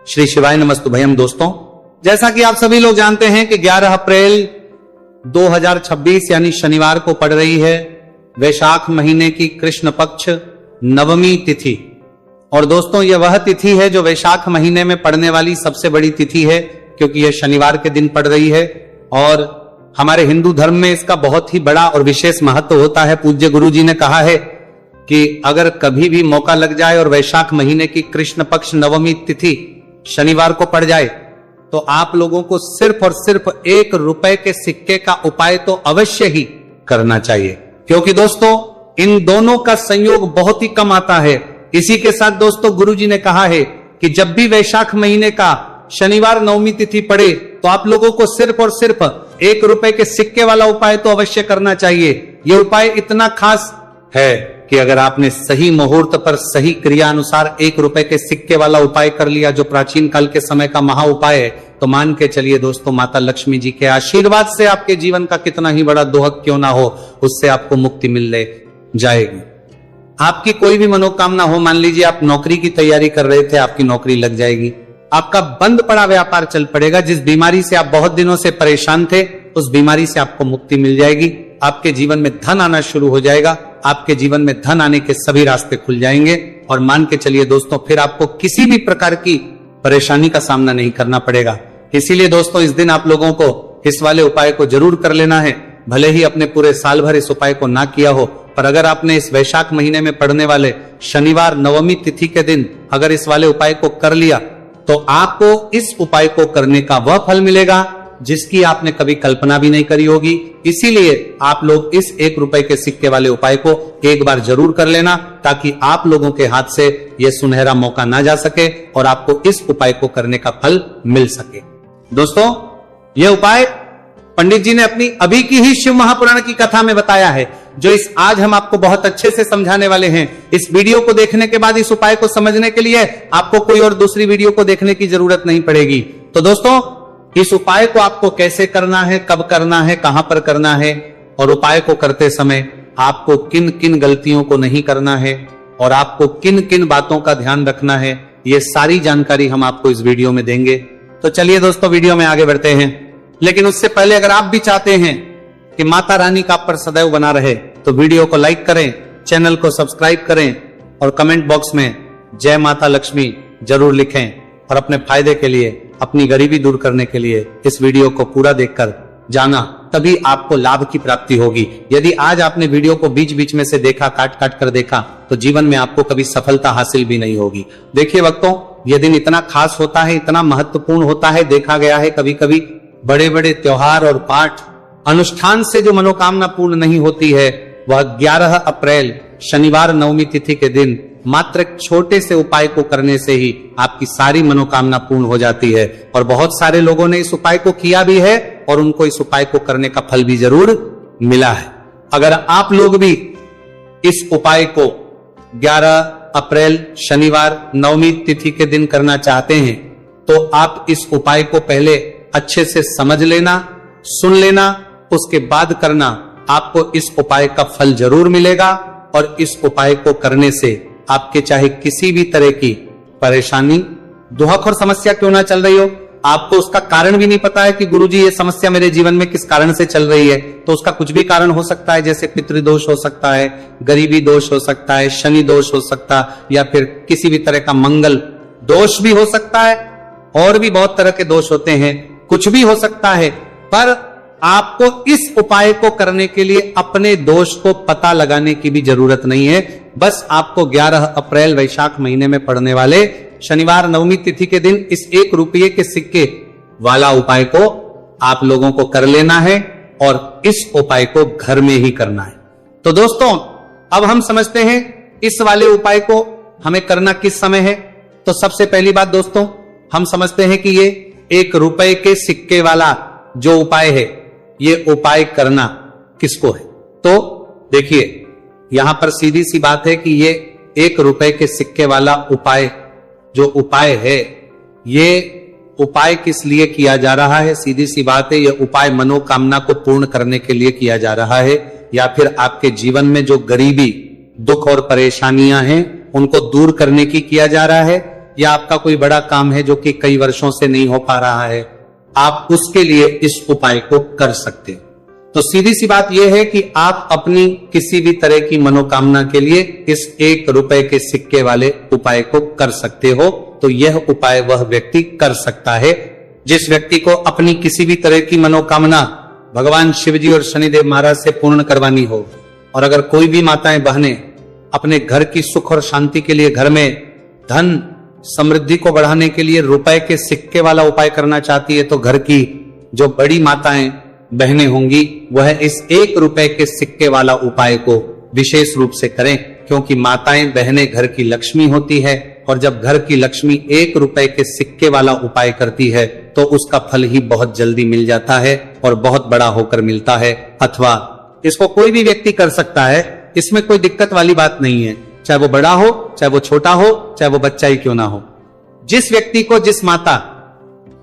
श्री शिवाय नमस्तुभयम। दोस्तों, जैसा कि आप सभी लोग जानते हैं कि 11 अप्रैल 2026 यानी शनिवार को पड़ रही है वैशाख महीने की कृष्ण पक्ष नवमी तिथि। और दोस्तों, यह वह तिथि है जो वैशाख महीने में पड़ने वाली सबसे बड़ी तिथि है, क्योंकि यह शनिवार के दिन पड़ रही है। और हमारे हिंदू धर्म में इसका बहुत ही बड़ा और विशेष महत्व होता है। पूज्य गुरु जी ने कहा है कि अगर कभी भी मौका लग जाए और वैशाख महीने की कृष्ण पक्ष नवमी तिथि शनिवार को पड़ जाए, तो आप लोगों को सिर्फ और सिर्फ 1 रुपए के सिक्के का उपाय तो अवश्य ही करना चाहिए, क्योंकि दोस्तों इन दोनों का संयोग बहुत ही कम आता है। इसी के साथ दोस्तों, गुरुजी ने कहा है कि जब भी वैशाख महीने का शनिवार नवमी तिथि पड़े तो आप लोगों को सिर्फ और सिर्फ 1 रुपए के सिक्के वाला उपाय तो अवश्य करना चाहिए। यह उपाय इतना खास है कि अगर आपने सही मुहूर्त पर सही क्रिया अनुसार 1 रुपए के सिक्के वाला उपाय कर लिया, जो प्राचीन काल के समय का महा उपाय है, तो मान के चलिए दोस्तों, माता लक्ष्मी जी के आशीर्वाद से आपके जीवन का कितना ही बड़ा दोहक क्यों ना हो, उससे आपको मुक्ति मिलने जाएगी। आपकी कोई भी मनोकामना हो, मान लीजिए आप नौकरी की तैयारी कर रहे थे, आपकी नौकरी लग जाएगी। आपका बंद पड़ा व्यापार चल पड़ेगा। जिस बीमारी से आप बहुत दिनों से परेशान थे, उस बीमारी से आपको मुक्ति मिल जाएगी। आपके जीवन में धन आना शुरू हो जाएगा। आपके जीवन में धन आने के सभी रास्ते खुल जाएंगे। और मान के चलिए दोस्तों, फिर आपको किसी भी प्रकार की परेशानी का सामना नहीं करना पड़ेगा। इसीलिए दोस्तों, इस दिन आप लोगों को इस वाले उपाय को जरूर कर लेना है। भले ही अपने पूरे साल भर इस उपाय को ना किया हो, पर अगर आपने इस वैशाख महीने में पड़ने वाले शनिवार नवमी तिथि के दिन अगर इस वाले उपाय को कर लिया, तो आपको इस उपाय को करने का वह फल मिलेगा जिसकी आपने कभी कल्पना भी नहीं करी होगी। इसीलिए आप लोग इस 1 रुपए के सिक्के वाले उपाय को एक बार जरूर कर लेना, ताकि आप लोगों के हाथ से यह सुनहरा मौका ना जा सके और आपको इस उपाय को करने का फल मिल सके। दोस्तों, यह उपाय पंडित जी ने अपनी अभी की ही शिव महापुराण की कथा में बताया है, जो इस आज हम आपको बहुत अच्छे से समझाने वाले हैं। इस वीडियो को देखने के बाद इस उपाय को समझने के लिए आपको कोई और दूसरी वीडियो को देखने की जरूरत नहीं पड़ेगी। तो दोस्तों, इस उपाय को आपको कैसे करना है, कब करना है, कहां पर करना है, और उपाय को करते समय आपको किन किन गलतियों को नहीं करना है और आपको किन किन बातों का ध्यान रखना है, ये सारी जानकारी हम आपको इस वीडियो में देंगे। तो चलिए दोस्तों, वीडियो में आगे बढ़ते हैं। लेकिन उससे पहले अगर आप भी चाहते हैं कि माता रानी का आप पर सदैव बना रहे, तो वीडियो को लाइक करें, चैनल को सब्सक्राइब करें और कमेंट बॉक्स में जय माता लक्ष्मी जरूर लिखें। और अपने फायदे के लिए, अपनी गरीबी दूर करने के लिए इस वीडियो को पूरा देखकर जाना, तभी आपको लाभ की प्राप्ति होगी। यदि आज आपने वीडियो को बीच बीच में से देखा, काट काट कर देखा, तो जीवन में आपको कभी सफलता हासिल भी नहीं होगी। देखिए वक्तों, यह दिन इतना खास होता है, इतना महत्वपूर्ण होता है। देखा गया है कभी कभी बड़े बड़े त्योहार और पाठ अनुष्ठान से जो मनोकामना पूर्ण नहीं होती है, वह 11 अप्रैल शनिवार नवमी तिथि के दिन मात्र एक छोटे से उपाय को करने से ही आपकी सारी मनोकामना पूर्ण हो जाती है। और बहुत सारे लोगों ने इस उपाय को किया भी है और उनको इस उपाय को करने का फल भी जरूर मिला है। अगर आप लोग भी इस उपाय को 11 अप्रैल शनिवार नवमी तिथि के दिन करना चाहते हैं, तो आप इस उपाय को पहले अच्छे से समझ लेना, सुन लेना, उसके बाद करना। आपको इस उपाय का फल जरूर मिलेगा। और इस उपाय को करने से आपके चाहे किसी भी तरह की परेशानी, दुहक और समस्या क्यों ना चल रही हो, आपको उसका कारण भी नहीं पता है कि गुरुजी ये समस्या मेरे जीवन में किस कारण से चल रही है, तो उसका कुछ भी कारण हो सकता है। जैसे पितृदोष हो सकता है, गरीबी दोष हो सकता है, शनि दोष हो सकता है, या फिर किसी भी तरह का मंगल दोष भी हो सकता है। और भी बहुत तरह के दोष होते हैं, कुछ भी हो सकता है। पर आपको इस उपाय को करने के लिए अपने दोष को पता लगाने की भी जरूरत नहीं है। बस आपको 11 अप्रैल वैशाख महीने में पड़ने वाले शनिवार नवमी तिथि के दिन इस 1 रुपये के सिक्के वाला उपाय को आप लोगों को कर लेना है, और इस उपाय को घर में ही करना है। तो दोस्तों, अब हम समझते हैं इस वाले उपाय को हमें करना किस समय है। तो सबसे पहली बात दोस्तों, हम समझते हैं कि ये 1 रुपए के सिक्के वाला जो उपाय है, ये उपाय करना किसको है। तो देखिए, यहां पर सीधी सी बात है कि ये 1 रुपए के सिक्के वाला उपाय जो उपाय है, ये उपाय किस लिए किया जा रहा है। सीधी सी बात है, ये उपाय मनोकामना को पूर्ण करने के लिए किया जा रहा है, या फिर आपके जीवन में जो गरीबी, दुख और परेशानियां हैं, उनको दूर करने की किया जा रहा है, या आपका कोई बड़ा काम है जो कि कई वर्षों से नहीं हो पा रहा है, आप उसके लिए इस उपाय को कर सकते हैं। तो सीधी सी बात यह है कि आप अपनी किसी भी तरह की मनोकामना के लिए इस 1 रुपए के सिक्के वाले उपाय को कर सकते हो। तो यह उपाय वह व्यक्ति कर सकता है जिस व्यक्ति को अपनी किसी भी तरह की मनोकामना भगवान शिवजी और शनिदेव महाराज से पूर्ण करवानी हो। और अगर कोई भी माताएं बहनें अपने घर की सुख और शांति के लिए, घर में धन समृद्धि को बढ़ाने के लिए रुपए के सिक्के वाला उपाय करना चाहती है, तो घर की जो बड़ी माताएं बहनें होंगी वह इस 1 रुपए के सिक्के वाला उपाय को विशेष रूप से करें, क्योंकि माताएं बहनें घर की लक्ष्मी होती है और जब घर की लक्ष्मी 1 रुपए के सिक्के वाला उपाय करती है तो उसका फल ही बहुत जल्दी मिल जाता है और बहुत बड़ा होकर मिलता है। अथवा इसको कोई भी व्यक्ति कर सकता है, इसमें कोई दिक्कत वाली बात नहीं है, चाहे वो बड़ा हो, चाहे वो छोटा हो, चाहे वो बच्चा ही क्यों ना हो। जिस व्यक्ति को, जिस माता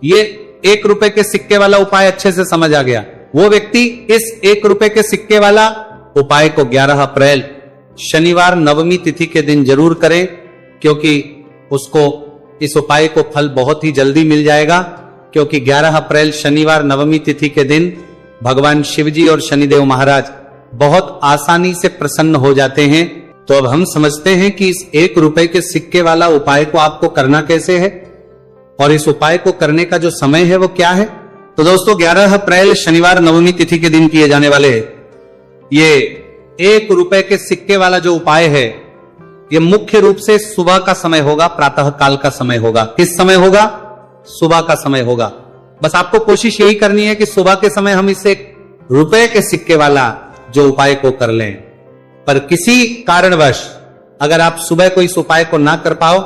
ये 1 रुपए के सिक्के वाला उपाय अच्छे से समझ आ गया, वो व्यक्ति इस 1 रुपए के सिक्के वाला उपाय को 11 अप्रैल शनिवार नवमी तिथि के दिन जरूर करें, क्योंकि उसको इस उपाय को फल बहुत ही जल्दी मिल जाएगा। क्योंकि 11 अप्रैल शनिवार नवमी तिथि के दिन भगवान शिवजी और शनिदेव महाराज बहुत आसानी से प्रसन्न हो जाते हैं। तो अब हम समझते हैं कि इस 1 रुपए के सिक्के वाला उपाय को आपको करना कैसे है और इस उपाय को करने का जो समय है वो क्या है। तो दोस्तों 11 अप्रैल शनिवार नवमी तिथि के दिन किए जाने वाले ये 1 रुपए के सिक्के वाला जो उपाय है, ये मुख्य रूप से सुबह का समय होगा, प्रातः काल का समय होगा। किस समय होगा? सुबह का समय होगा। बस आपको कोशिश यही करनी है कि सुबह के समय हम इस 1 रुपए के सिक्के वाला जो उपाय को कर लें। पर किसी कारणवश अगर आप सुबह को इस उपाय को ना कर पाओ,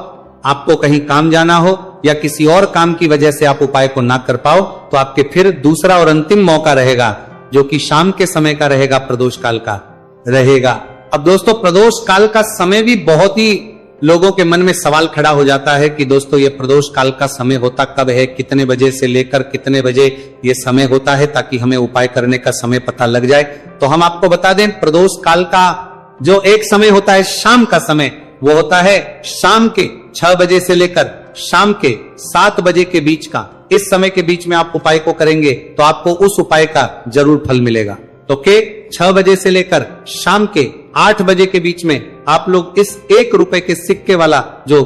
आपको कहीं काम जाना हो या किसी और काम की वजह से आप उपाय को ना कर पाओ, तो आपके फिर दूसरा और अंतिम मौका रहेगा, जो कि शाम के समय का रहेगा, प्रदोष काल का रहेगा। अब दोस्तों प्रदोष काल का समय भी बहुत ही लोगों के मन में सवाल खड़ा हो जाता है कि दोस्तों ये प्रदोष काल का समय होता कब है, कितने बजे से लेकर कितने बजे ये समय होता है, ताकि हमें उपाय करने का समय पता लग जाए। तो हम आपको बता दें, प्रदोष काल का जो एक समय होता है शाम का समय, वो होता है शाम के 6 बजे से लेकर शाम के 7 बजे के बीच का। इस समय के बीच में आप उपाय को करेंगे तो आपको उस उपाय का जरूर फल मिलेगा। तो के 6 बजे से लेकर शाम के 8 बजे के बीच में आप लोग इस 1 रुपए के सिक्के वाला जो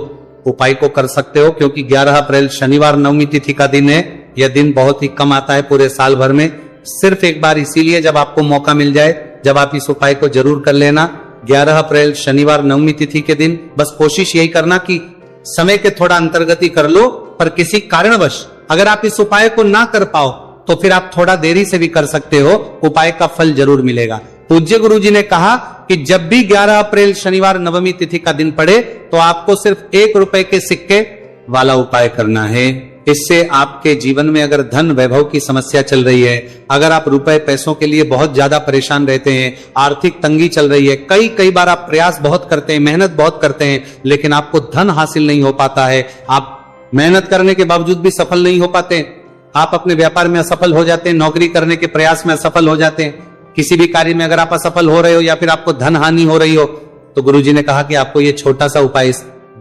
उपाय को कर सकते हो। क्योंकि 11 अप्रैल शनिवार नवमी तिथि का दिन है, यह दिन बहुत ही कम आता है पूरे साल भर में, सिर्फ एक बार इसीलिए जब आपको मौका मिल जाए, जब आप इस उपाय को जरूर कर लेना। 11 अप्रैल शनिवार नवमी तिथि के दिन बस कोशिश यही करना कि समय के थोड़ा अंतर्गति कर लो, पर किसी कारणवश अगर आप इस उपाय को ना कर पाओ तो फिर आप थोड़ा देरी से भी कर सकते हो, उपाय का फल जरूर मिलेगा। पूज्य गुरु जी ने कहा कि जब भी 11 अप्रैल शनिवार नवमी तिथि का दिन पड़े तो आपको सिर्फ 1 रुपए के सिक्के वाला उपाय करना है। इससे आपके जीवन में अगर धन वैभव की समस्या चल रही है, अगर आप रुपए पैसों के लिए बहुत ज्यादा परेशान रहते हैं, आर्थिक तंगी चल रही है, कई बार आप प्रयास बहुत करते हैं, मेहनत बहुत करते हैं, लेकिन आपको धन हासिल नहीं हो पाता है, आप मेहनत करने के बावजूद भी सफल नहीं हो पाते, आप अपने व्यापार में असफल हो जाते हैं, नौकरी करने के प्रयास में असफल हो जाते हैं, किसी भी कार्य में अगर आप असफल हो रहे हो या फिर आपको धन हानि हो रही हो, तो गुरुजी ने कहा कि आपको ये छोटा सा उपाय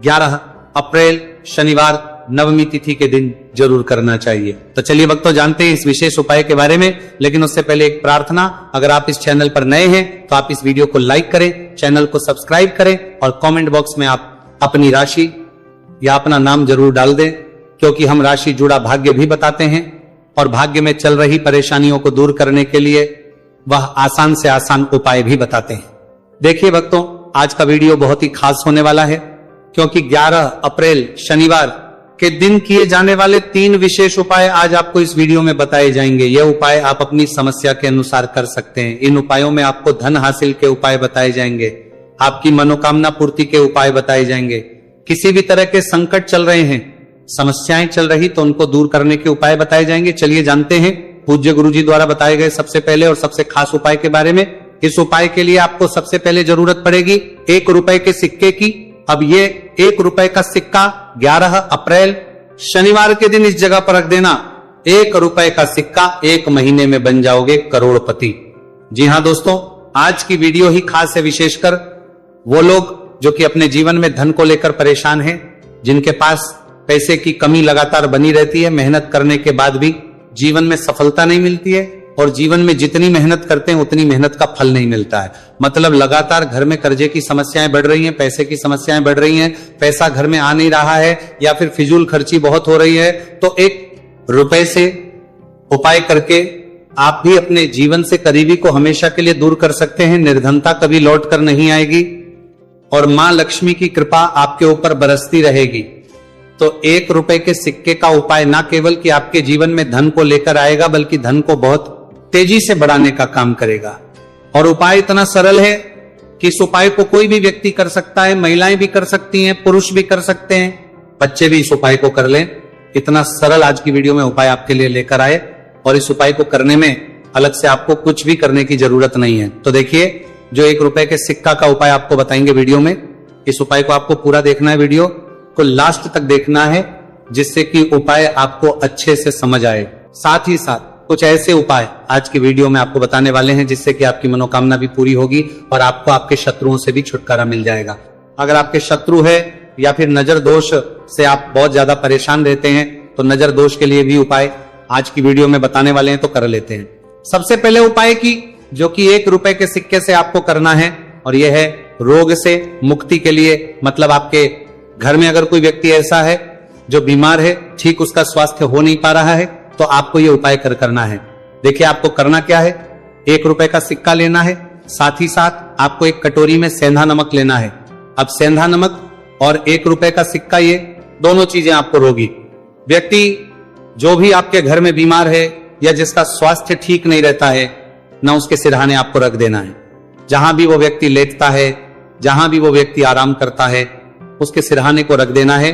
11 अप्रैल शनिवार नवमी तिथि के दिन जरूर करना चाहिए। तो चलिए भक्तों जानते हैं इस विशेष उपाय के बारे में, लेकिन उससे पहले एक प्रार्थना, अगर आप इस चैनल पर नए हैं तो आप इस वीडियो को लाइक करें, चैनल को सब्सक्राइब करें और कमेंट बॉक्स में आप अपनी राशि या अपना नाम जरूर डाल दें, क्योंकि हम राशि जुड़ा भाग्य भी बताते हैं और भाग्य में चल रही परेशानियों को दूर करने के लिए वह आसान से आसान उपाय भी बताते हैं। देखिए भक्तों, आज का वीडियो बहुत ही खास होने वाला है, क्योंकि 11 अप्रैल शनिवार के दिन किए जाने वाले 3 विशेष उपाय आज आपको इस वीडियो में बताए जाएंगे। यह उपाय आप अपनी समस्या के अनुसार कर सकते हैं। इन उपायों में आपको धन हासिल के उपाय बताए जाएंगे, आपकी मनोकामना पूर्ति के उपाय बताए जाएंगे, किसी भी तरह के संकट चल रहे हैं, समस्याएं चल रही तो उनको दूर करने के उपाय बताए जाएंगे। चलिए जानते हैं पूज्य गुरु जी द्वारा बताए गए सबसे पहले और सबसे खास उपाय के बारे में। इस उपाय के लिए आपको सबसे पहले जरूरत पड़ेगी 1 रुपए के सिक्के की। अब ये 1 रुपए का सिक्का 11 अप्रैल शनिवार के दिन इस जगह पर रख देना। 1 रुपए का सिक्का 1 महीने में बन जाओगे करोड़पति। जी हाँ दोस्तों, आज की वीडियो ही खास है, विशेषकर वो लोग जो कि अपने जीवन में धन को लेकर परेशान हैं, जिनके पास पैसे की कमी लगातार बनी रहती है, मेहनत करने के बाद भी जीवन में सफलता नहीं मिलती है, और जीवन में जितनी मेहनत करते हैं उतनी मेहनत का फल नहीं मिलता है। मतलब लगातार घर में कर्जे की समस्याएं बढ़ रही हैं, पैसे की समस्याएं बढ़ रही हैं, पैसा घर में आ नहीं रहा है, या फिर फिजूल खर्ची बहुत हो रही है, तो 1 रुपए से उपाय करके आप भी अपने जीवन से करीबी को हमेशा के लिए दूर कर सकते हैं। निर्धनता कभी लौट कर नहीं आएगी और मां लक्ष्मी की कृपा आपके ऊपर बरसती रहेगी। तो 1 रुपए के सिक्के का उपाय ना केवल कि आपके जीवन में धन को लेकर आएगा, बल्कि धन को बहुत तेजी से बढ़ाने का काम करेगा। और उपाय इतना सरल है कि इस उपाय को कोई भी व्यक्ति कर सकता है, महिलाएं भी कर सकती हैं, पुरुष भी कर सकते हैं, बच्चे भी इस उपाय को कर लें। इतना सरल आज की वीडियो में उपाय आपके लिए लेकर आए, और इस उपाय को करने में अलग से आपको कुछ भी करने की जरूरत नहीं है। तो देखिए, जो 1 रुपए के सिक्का का उपाय आपको बताएंगे वीडियो में, इस उपाय को आपको पूरा देखना है, वीडियो को लास्ट तक देखना है, जिससे कि उपाय आपको अच्छे से समझ आए। साथ ही साथ कुछ ऐसे उपाय आज की वीडियो में आपको बताने वाले हैं जिससे कि आपकी मनोकामना भी पूरी होगी और आपको आपके शत्रुओं से भी छुटकारा मिल जाएगा। अगर आपके शत्रु है या फिर नजर दोष से आप बहुत ज्यादा परेशान रहते हैं, तो नजर दोष के लिए भी उपाय आज की वीडियो में बताने वाले हैं, तो कर लेते हैं। सबसे पहले उपाय की जो कि 1 रुपए के सिक्के से आपको करना है, और यह है रोग से मुक्ति के लिए। मतलब आपके घर में अगर कोई व्यक्ति ऐसा है जो बीमार है, ठीक उसका स्वास्थ्य हो नहीं पा रहा है, तो आपको यह उपाय करना है। देखिए, आपको करना क्या है, 1 रुपए का सिक्का लेना है, साथ ही साथ आपको एक कटोरी में सेंधा नमक लेना है। अब सेंधा नमक और 1 रुपए का सिक्का, ये दोनों चीजें आपको रोगी व्यक्ति जो भी आपके घर में बीमार है या जिसका स्वास्थ्य ठीक नहीं रहता है, ना उसके सिरहाने आपको रख देना है। जहां भी वो व्यक्ति लेटता है, जहां भी वो व्यक्ति आराम करता है, उसके सिरहाने को रख देना है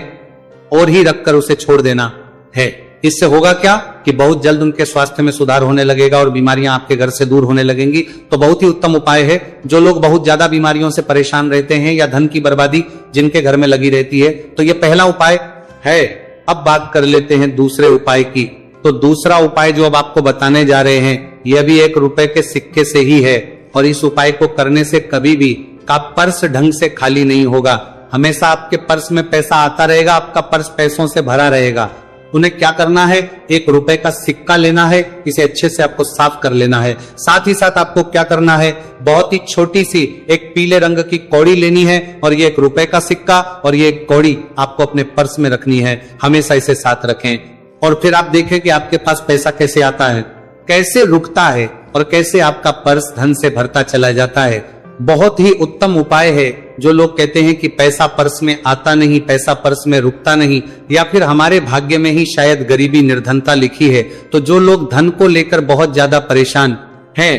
और ही रखकर उसे छोड़ देना है। इससे होगा क्या कि बहुत जल्द उनके स्वास्थ्य में सुधार होने लगेगा और बीमारियां आपके घर से दूर होने लगेंगी। तो बहुत ही उत्तम उपाय है। जो लोग बहुत ज्यादा बीमारियों से परेशान रहते हैं या धन की बर्बादी जिनके घर में लगी रहती है, तो यह पहला उपाय है। अब बात कर लेते हैं दूसरे उपाय की। तो दूसरा उपाय जो अब आपको बताने जा रहे हैं, यह भी 1 रुपए के सिक्के से ही है, और इस उपाय को करने से कभी भी का पर्स ढंग से खाली नहीं होगा। हमेशा आपके पर्स में पैसा आता रहेगा, आपका पर्स पैसों से भरा रहेगा। उन्हें क्या करना है, 1 रुपए का सिक्का लेना है, इसे अच्छे से आपको साफ कर लेना है। साथ ही साथ आपको क्या करना है, बहुत ही छोटी सी एक पीले रंग की कौड़ी लेनी है, और ये 1 रुपए का सिक्का और ये कौड़ी आपको अपने पर्स में रखनी है। हमेशा इसे साथ रखें, और फिर आप देखें कि आपके पास पैसा कैसे आता है, कैसे रुकता है, और कैसे आपका पर्स धन से भरता चला जाता है। बहुत ही उत्तम उपाय है। जो लोग कहते हैं कि पैसा पर्स में आता नहीं, पैसा पर्स में रुकता नहीं, या फिर हमारे भाग्य में ही शायद गरीबी निर्धनता लिखी है, तो जो लोग धन को लेकर बहुत ज्यादा परेशान हैं,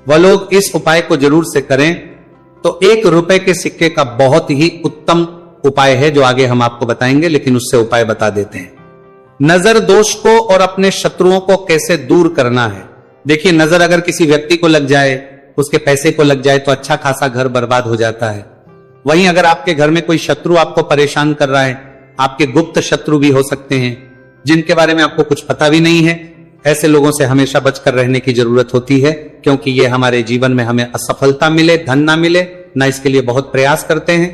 वह लोग इस उपाय को जरूर से करें। तो 1 रुपए के सिक्के का बहुत ही उत्तम उपाय है जो आगे हम आपको बताएंगे, लेकिन उससे उपाय बता देते हैं। नजर दोष को और अपने शत्रुओं को कैसे दूर करना है। देखिए, नजर अगर किसी व्यक्ति को लग जाए, उसके पैसे को लग जाए, तो अच्छा खासा घर बर्बाद हो जाता है। वहीं अगर आपके घर में कोई शत्रु आपको परेशान कर रहा है, आपके गुप्त शत्रु भी हो सकते हैं जिनके बारे में आपको कुछ पता भी नहीं है, ऐसे लोगों से हमेशा बचकर रहने की जरूरत होती है, क्योंकि ये हमारे जीवन में हमें असफलता मिले, धन ना मिले, ना इसके लिए बहुत प्रयास करते हैं।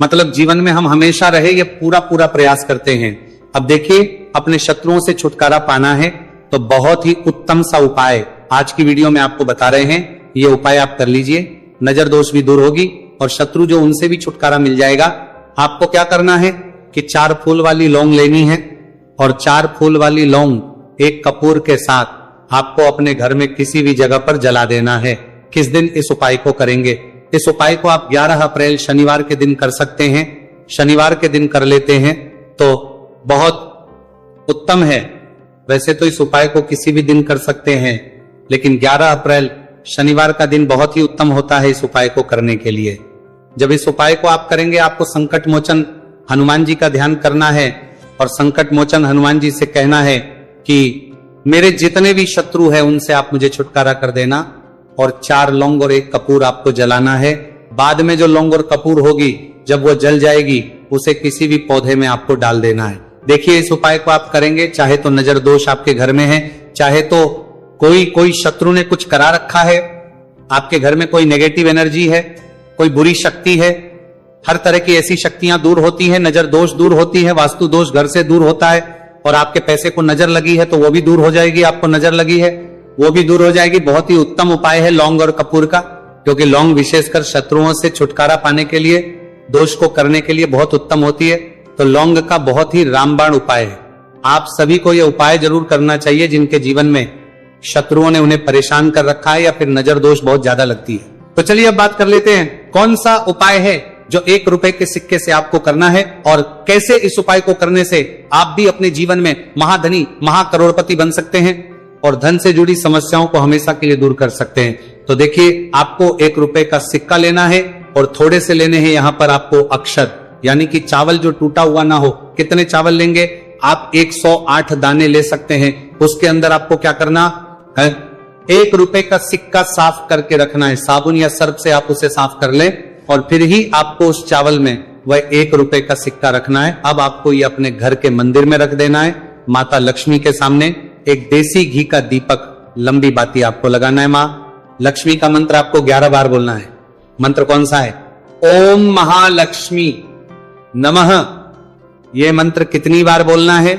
मतलब जीवन में हम हमेशा रहे, ये पूरा प्रयास करते हैं। अब देखिए, अपने शत्रुओं से छुटकारा पाना है तो बहुत ही उत्तम सा उपाय आज की वीडियो में आपको बता रहे हैं। ये उपाय आप कर लीजिए, नजर दोष भी दूर होगी और शत्रु जो उनसे भी छुटकारा मिल जाएगा। आपको क्या करना है कि 4 फूल वाली लौंग लेनी है, और 4 फूल वाली लौंग एक कपूर के साथ आपको अपने घर में किसी भी जगह पर जला देना है। किस दिन इस उपाय को करेंगे? इस उपाय को आप 11 अप्रैल शनिवार के दिन कर सकते हैं। शनिवार के दिन कर लेते हैं तो बहुत उत्तम है। वैसे तो इस उपाय को किसी भी दिन कर सकते हैं, लेकिन 11 अप्रैल शनिवार का दिन बहुत ही उत्तम होता है इस उपाय को करने के लिए। जब इस उपाय को आप करेंगे, आपको संकट मोचन हनुमान जी का ध्यान करना है, और संकट मोचन हनुमान जी से कहना है कि मेरे जितने भी शत्रु हैं उनसे आप मुझे छुटकारा कर देना, और 4 लौंग और 1 कपूर आपको जलाना है। बाद में जो लौंग और कपूर होगी, जब वो जल जाएगी, उसे किसी भी पौधे में आपको डाल देना है। देखिए, इस उपाय को आप करेंगे, चाहे तो नजर दोष आपके घर में है, चाहे तो कोई शत्रु ने कुछ करा रखा है, आपके घर में कोई नेगेटिव एनर्जी है, कोई बुरी शक्ति है, हर तरह की ऐसी शक्तियां दूर होती हैं, नजर दोष दूर होती है, वास्तु दोष घर से दूर होता है, और आपके पैसे को नजर लगी है तो वो भी दूर हो जाएगी, आपको नजर लगी है वो भी दूर हो जाएगी। बहुत ही उत्तम उपाय है लौंग और कपूर का, क्योंकि लौंग विशेषकर शत्रुओं से छुटकारा पाने के लिए, दोष को करने के लिए बहुत उत्तम होती है। तो लौंग का बहुत ही रामबाण उपाय है। आप सभी को यह उपाय जरूर करना चाहिए जिनके जीवन में शत्रुओं ने उन्हें परेशान कर रखा है या फिर नजर दोष बहुत ज्यादा लगती है। तो चलिए अब बात कर लेते हैं कौन सा उपाय है जो 1 रुपए के सिक्के से आपको करना है, और कैसे इस उपाय को करने से आप भी अपने जीवन में महाधनी महाकरोड़पति बन सकते हैं और धन से जुड़ी समस्याओं को हमेशा के लिए दूर कर सकते हैं। तो देखिए, आपको 1 रुपए का सिक्का लेना है और थोड़े से लेने हैं यहां पर आपको अक्षर, यानी कि चावल जो टूटा हुआ ना हो। कितने चावल लेंगे आप? 108 दाने ले सकते हैं। उसके अंदर आपको क्या करना है? 1 रुपए का सिक्का साफ करके रखना है, साबुन या सर्फ से आप उसे साफ कर लें, और फिर ही आपको उस चावल में वह 1 रुपए का सिक्का रखना है। अब आपको ये अपने घर के मंदिर में रख देना है, माता लक्ष्मी के सामने। एक देसी घी का दीपक, लंबी बाती आपको लगाना है। मां लक्ष्मी का मंत्र आपको 11 बार बोलना है। मंत्र कौन सा है? ओम महालक्ष्मी नमः। यह मंत्र कितनी बार बोलना है?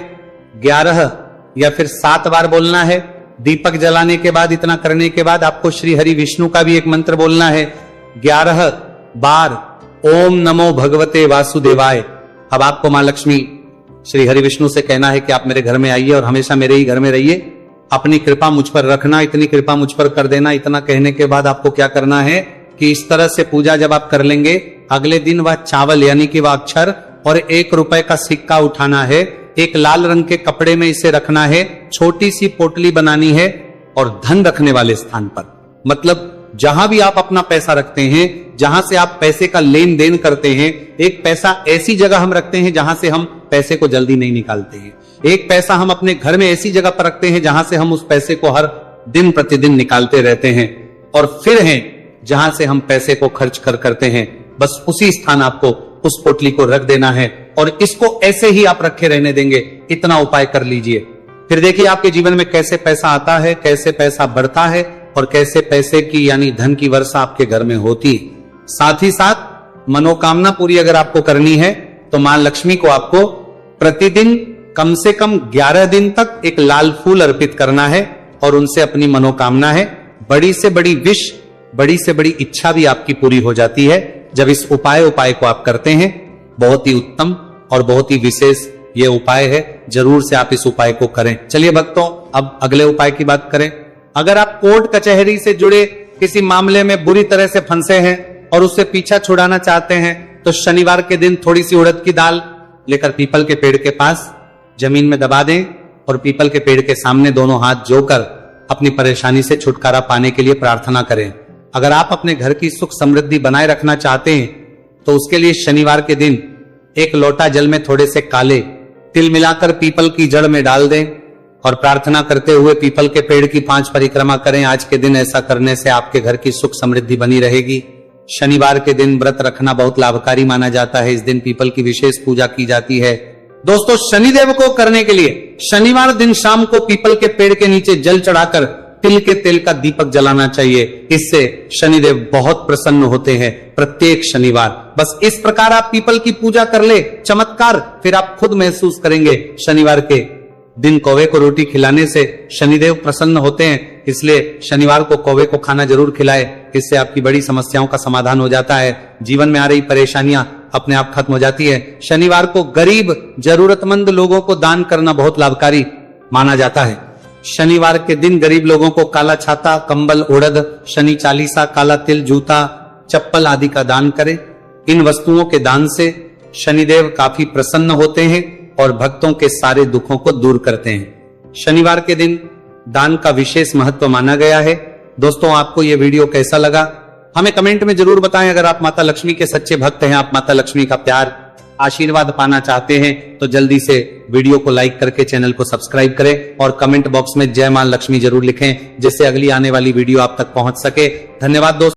11 या फिर 7 बार बोलना है। दीपक जलाने के बाद, इतना करने के बाद आपको श्री हरि विष्णु का भी एक मंत्र बोलना है 11 बार। ओम नमो भगवते वासुदेवाय। अब आपको मां लक्ष्मी श्री हरि विष्णु से कहना है कि आप मेरे घर में आइए और हमेशा मेरे ही घर में रहिए, अपनी कृपा मुझ पर रखना, इतनी कृपा मुझ पर कर देना। इतना कहने के बाद आपको क्या करना है कि इस तरह से पूजा जब आप कर लेंगे, अगले दिन वह चावल यानी कि वह अक्षर और 1 रुपए का सिक्का उठाना है, एक लाल रंग के कपड़े में इसे रखना है, छोटी सी पोटली बनानी है और धन रखने वाले स्थान पर, मतलब जहां भी आप अपना पैसा रखते हैं, जहां से आप पैसे का लेन देन करते हैं, एक पैसा ऐसी जगह हम रखते हैं जहां से हम पैसे को जल्दी नहीं निकालते हैं। एक पैसा हम अपने घर में ऐसी जगह पर रखते हैं जहां से हम उस पैसे को हर दिन प्रतिदिन निकालते रहते हैं, और फिर है जहां से हम पैसे को खर्च करते हैं। बस उसी स्थान आपको उस पोटली को रख देना है और इसको ऐसे ही आप रखे रहने देंगे। इतना उपाय कर लीजिए, फिर देखिए आपके जीवन में कैसे पैसा आता है, कैसे पैसा बढ़ता है और कैसे पैसे की यानी धन की वर्षा आपके घर में होती है। साथ ही साथ मनोकामना पूरी अगर आपको करनी है तो मां लक्ष्मी को आपको प्रतिदिन कम से कम 11 दिन तक एक लाल फूल अर्पित करना है और उनसे अपनी मनोकामना है, बड़ी से बड़ी विश, बड़ी से बड़ी इच्छा भी आपकी पूरी हो जाती है जब इस उपाय को आप करते हैं। बहुत ही उत्तम और बहुत ही विशेष ये उपाय है, जरूर से आप इस उपाय को करें। चलिए भक्तों, अब अगले उपाय की बात करें। अगर आप कोर्ट कचहरी से जुड़े किसी मामले में बुरी तरह से फंसे हैं और उससे पीछा छुड़ाना चाहते हैं, तो शनिवार के दिन थोड़ी सी उड़द की दाल लेकर पीपल के पेड़ के पास जमीन में दबा दें और पीपल के पेड़ के सामने दोनों हाथ जोड़कर अपनी परेशानी से छुटकारा पाने के लिए प्रार्थना करें। अगर आप अपने घर की सुख समृद्धि बनाए रखना चाहते हैं तो उसके लिए शनिवार के दिन 1 लोटा जल में थोड़े से काले तिल मिलाकर पीपल की जड़ में डाल दें और प्रार्थना करते हुए पीपल के पेड़ की 5 परिक्रमा करें। आज के दिन ऐसा करने से आपके घर की सुख समृद्धि बनी रहेगी। शनिवार के दिन व्रत रखना बहुत लाभकारी माना जाता है। इस दिन पीपल की विशेष पूजा की जाती है। दोस्तों, शनिदेव को करने के लिए शनिवार दिन शाम को पीपल के पेड़ के नीचे जल चढ़ाकर तिल के तेल का दीपक जलाना चाहिए। इससे शनिदेव बहुत प्रसन्न होते हैं प्रत्येक शनिवार। बस इस प्रकार आप पीपल की पूजा कर ले, चमत्कार फिर आप खुद महसूस करेंगे। शनिवार के दिन कौवे को रोटी खिलाने से शनिदेव प्रसन्न होते हैं, इसलिए शनिवार को कौवे को खाना जरूर खिलाए। इससे आपकी बड़ी समस्याओं का समाधान हो जाता है, जीवन में आ रही परेशानियां अपने आप खत्म हो जाती है। शनिवार को गरीब जरूरतमंद लोगों को दान करना बहुत लाभकारी माना जाता है। शनिवार के दिन गरीब लोगों को काला छाता, कंबल, उड़द, शनि चालीसा, काला तिल, जूता, चप्पल आदि का दान करें। इन वस्तुओं के दान से शनिदेव काफी प्रसन्न होते हैं और भक्तों के सारे दुखों को दूर करते हैं। शनिवार के दिन दान का विशेष महत्व माना गया है। दोस्तों, आपको यह वीडियो कैसा लगा हमें कमेंट में जरूर बताएं। अगर आप माता लक्ष्मी के सच्चे भक्त हैं, आप माता लक्ष्मी का प्यार आशीर्वाद पाना चाहते हैं, तो जल्दी से वीडियो को लाइक करके चैनल को सब्सक्राइब करें और कमेंट बॉक्स में जय मां लक्ष्मी जरूर लिखें, जिससे अगली आने वाली वीडियो आप तक पहुंच सके। धन्यवाद दोस्तों।